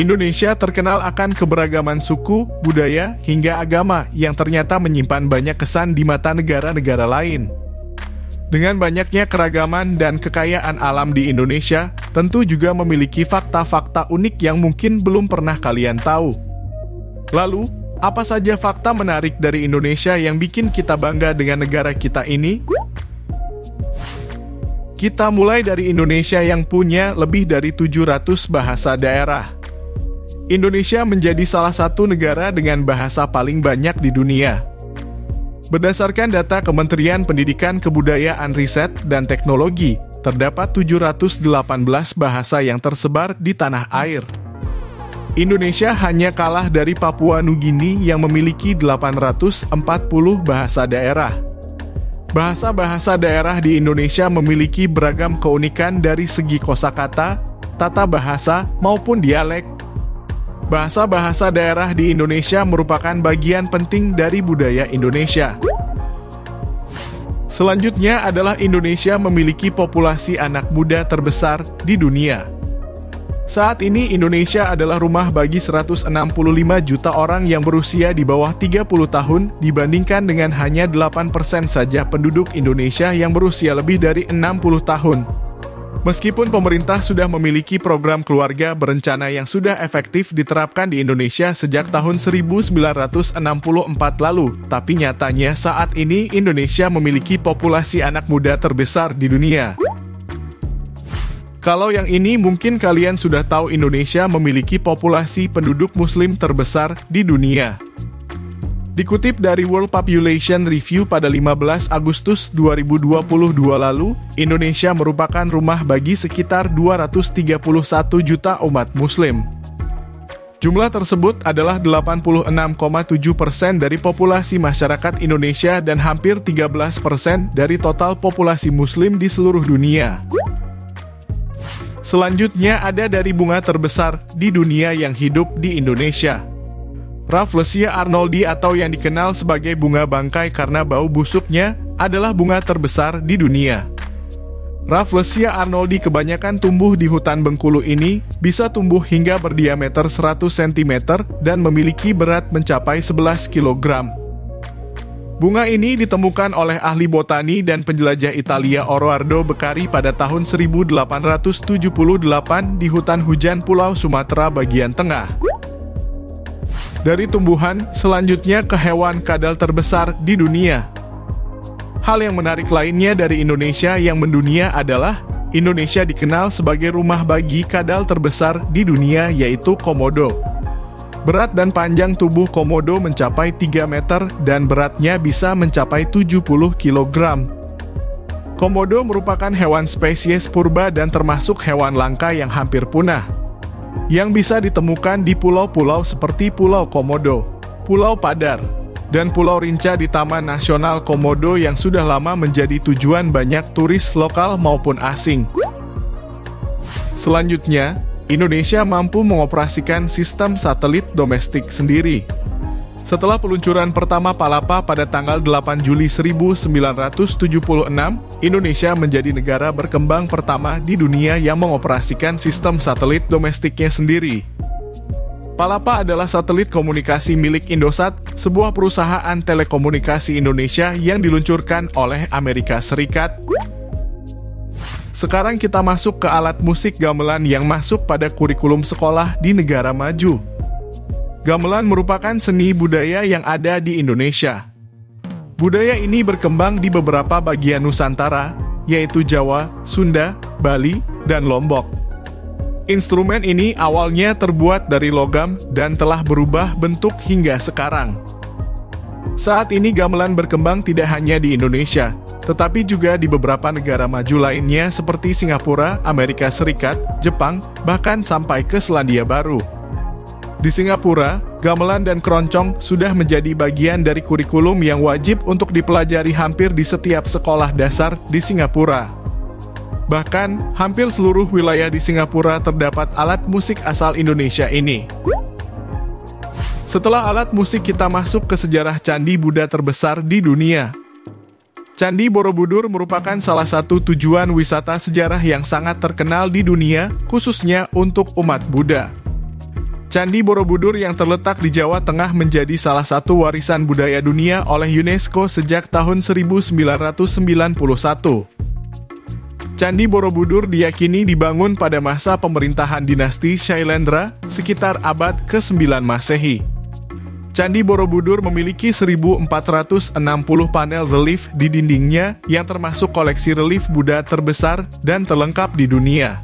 Indonesia terkenal akan keberagaman suku, budaya, hingga agama yang ternyata menyimpan banyak kesan di mata negara-negara lain. Dengan banyaknya keragaman dan kekayaan alam di Indonesia, tentu juga memiliki fakta-fakta unik yang mungkin belum pernah kalian tahu. Lalu, apa saja fakta menarik dari Indonesia yang bikin kita bangga dengan negara kita ini? Kita mulai dari Indonesia yang punya lebih dari 700 bahasa daerah. Indonesia menjadi salah satu negara dengan bahasa paling banyak di dunia. Berdasarkan data Kementerian Pendidikan Kebudayaan Riset dan Teknologi, terdapat 718 bahasa yang tersebar di tanah air. Indonesia hanya kalah dari Papua Nugini yang memiliki 840 bahasa daerah. Bahasa-bahasa daerah di Indonesia memiliki beragam keunikan dari segi kosakata, tata bahasa, maupun dialek. Bahasa-bahasa daerah di Indonesia merupakan bagian penting dari budaya Indonesia. Selanjutnya adalah Indonesia memiliki populasi anak muda terbesar di dunia. Saat ini Indonesia adalah rumah bagi 165 juta orang yang berusia di bawah 30 tahun dibandingkan dengan hanya 8% saja penduduk Indonesia yang berusia lebih dari 60 tahun. Meskipun pemerintah sudah memiliki program keluarga berencana yang sudah efektif diterapkan di Indonesia sejak tahun 1964 lalu, tapi nyatanya saat ini Indonesia memiliki populasi anak muda terbesar di dunia. Kalau yang ini mungkin kalian sudah tahu Indonesia memiliki populasi penduduk muslim terbesar di dunia. Dikutip dari World Population Review pada 15 Agustus 2022 lalu, Indonesia merupakan rumah bagi sekitar 231 juta umat muslim. Jumlah tersebut adalah 86,7% dari populasi masyarakat Indonesia dan hampir 13% dari total populasi muslim di seluruh dunia. Selanjutnya ada dari bunga terbesar di dunia yang hidup di Indonesia. Rafflesia arnoldi atau yang dikenal sebagai bunga bangkai karena bau busuknya adalah bunga terbesar di dunia. Rafflesia arnoldi kebanyakan tumbuh di hutan Bengkulu ini, bisa tumbuh hingga berdiameter 100 cm dan memiliki berat mencapai 11 kg. Bunga ini ditemukan oleh ahli botani dan penjelajah Italia Oroardo Beccari pada tahun 1878 di hutan hujan Pulau Sumatera bagian tengah. Dari tumbuhan, selanjutnya ke hewan kadal terbesar di dunia. Hal yang menarik lainnya dari Indonesia yang mendunia adalah Indonesia dikenal sebagai rumah bagi kadal terbesar di dunia yaitu komodo. Berat dan panjang tubuh komodo mencapai 3 meter dan beratnya bisa mencapai 70 kg. Komodo merupakan hewan spesies purba dan termasuk hewan langka yang hampir punah, yang bisa ditemukan di pulau-pulau seperti Pulau Komodo, Pulau Padar, dan Pulau Rinca di Taman Nasional Komodo yang sudah lama menjadi tujuan banyak turis lokal maupun asing. Selanjutnya, Indonesia mampu mengoperasikan sistem satelit domestik sendiri. Setelah peluncuran pertama Palapa pada tanggal 8 Juli 1976, Indonesia menjadi negara berkembang pertama di dunia yang mengoperasikan sistem satelit domestiknya sendiri. Palapa adalah satelit komunikasi milik Indosat, sebuah perusahaan telekomunikasi Indonesia yang diluncurkan oleh Amerika Serikat. Sekarang kita masuk ke alat musik gamelan yang masuk pada kurikulum sekolah di negara maju. Gamelan merupakan seni budaya yang ada di Indonesia. Budaya ini berkembang di beberapa bagian Nusantara, yaitu Jawa, Sunda, Bali, dan Lombok. Instrumen ini awalnya terbuat dari logam dan telah berubah bentuk hingga sekarang. Saat ini gamelan berkembang tidak hanya di Indonesia, tetapi juga di beberapa negara maju lainnya seperti Singapura, Amerika Serikat, Jepang, bahkan sampai ke Selandia Baru. Di Singapura, gamelan dan keroncong sudah menjadi bagian dari kurikulum yang wajib untuk dipelajari hampir di setiap sekolah dasar di Singapura. Bahkan, hampir seluruh wilayah di Singapura terdapat alat musik asal Indonesia ini. Setelah alat musik kita masuk ke sejarah candi Buddha terbesar di dunia. Candi Borobudur merupakan salah satu tujuan wisata sejarah yang sangat terkenal di dunia, khususnya untuk umat Buddha. Candi Borobudur yang terletak di Jawa Tengah menjadi salah satu warisan budaya dunia oleh UNESCO sejak tahun 1991. Candi Borobudur diyakini dibangun pada masa pemerintahan dinasti Shailendra sekitar abad ke-9 Masehi. Candi Borobudur memiliki 1.460 panel relief di dindingnya yang termasuk koleksi relief Buddha terbesar dan terlengkap di dunia.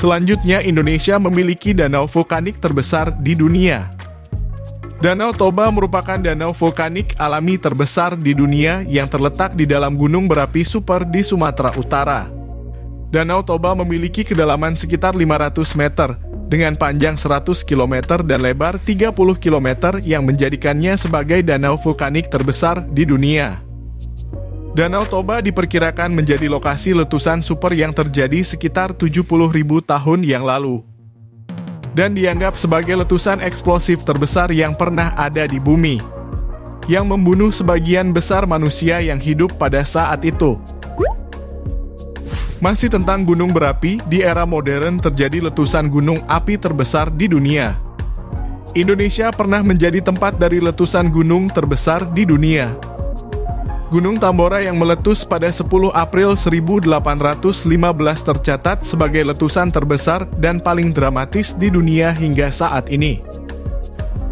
Selanjutnya, Indonesia memiliki danau vulkanik terbesar di dunia. Danau Toba merupakan danau vulkanik alami terbesar di dunia yang terletak di dalam gunung berapi super di Sumatera Utara. Danau Toba memiliki kedalaman sekitar 500 meter, dengan panjang 100 km dan lebar 30 km yang menjadikannya sebagai danau vulkanik terbesar di dunia. Danau Toba diperkirakan menjadi lokasi letusan super yang terjadi sekitar 70.000 tahun yang lalu, dan dianggap sebagai letusan eksplosif terbesar yang pernah ada di bumi, yang membunuh sebagian besar manusia yang hidup pada saat itu. Masih tentang gunung berapi, di era modern terjadi letusan gunung api terbesar di dunia. Indonesia pernah menjadi tempat dari letusan gunung terbesar di dunia. Gunung Tambora yang meletus pada 10 April 1815 tercatat sebagai letusan terbesar dan paling dramatis di dunia hingga saat ini.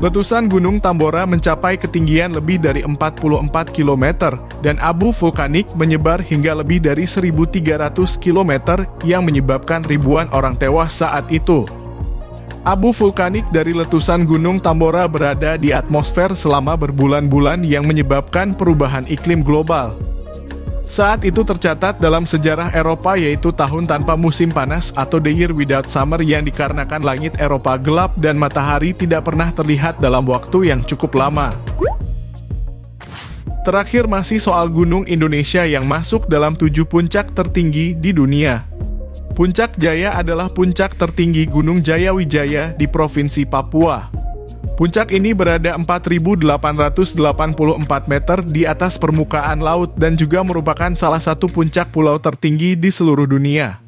Letusan Gunung Tambora mencapai ketinggian lebih dari 44 km dan abu vulkanik menyebar hingga lebih dari 1.300 km yang menyebabkan ribuan orang tewas saat itu. Abu vulkanik dari letusan Gunung Tambora berada di atmosfer selama berbulan-bulan yang menyebabkan perubahan iklim global. Saat itu tercatat dalam sejarah Eropa yaitu tahun tanpa musim panas atau the year without summer yang dikarenakan langit Eropa gelap dan matahari tidak pernah terlihat dalam waktu yang cukup lama. Terakhir masih soal gunung Indonesia yang masuk dalam 7 puncak tertinggi di dunia. Puncak Jaya adalah puncak tertinggi Gunung Jayawijaya di Provinsi Papua. Puncak ini berada 4.884 meter di atas permukaan laut dan juga merupakan salah satu puncak pulau tertinggi di seluruh dunia.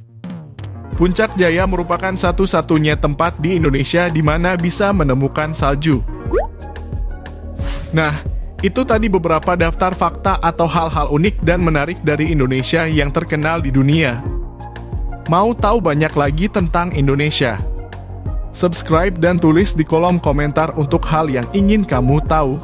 Puncak Jaya merupakan satu-satunya tempat di Indonesia di mana bisa menemukan salju. Nah, itu tadi beberapa daftar fakta atau hal-hal unik dan menarik dari Indonesia yang terkenal di dunia. Mau tahu banyak lagi tentang Indonesia? Subscribe dan tulis di kolom komentar untuk hal yang ingin kamu tahu.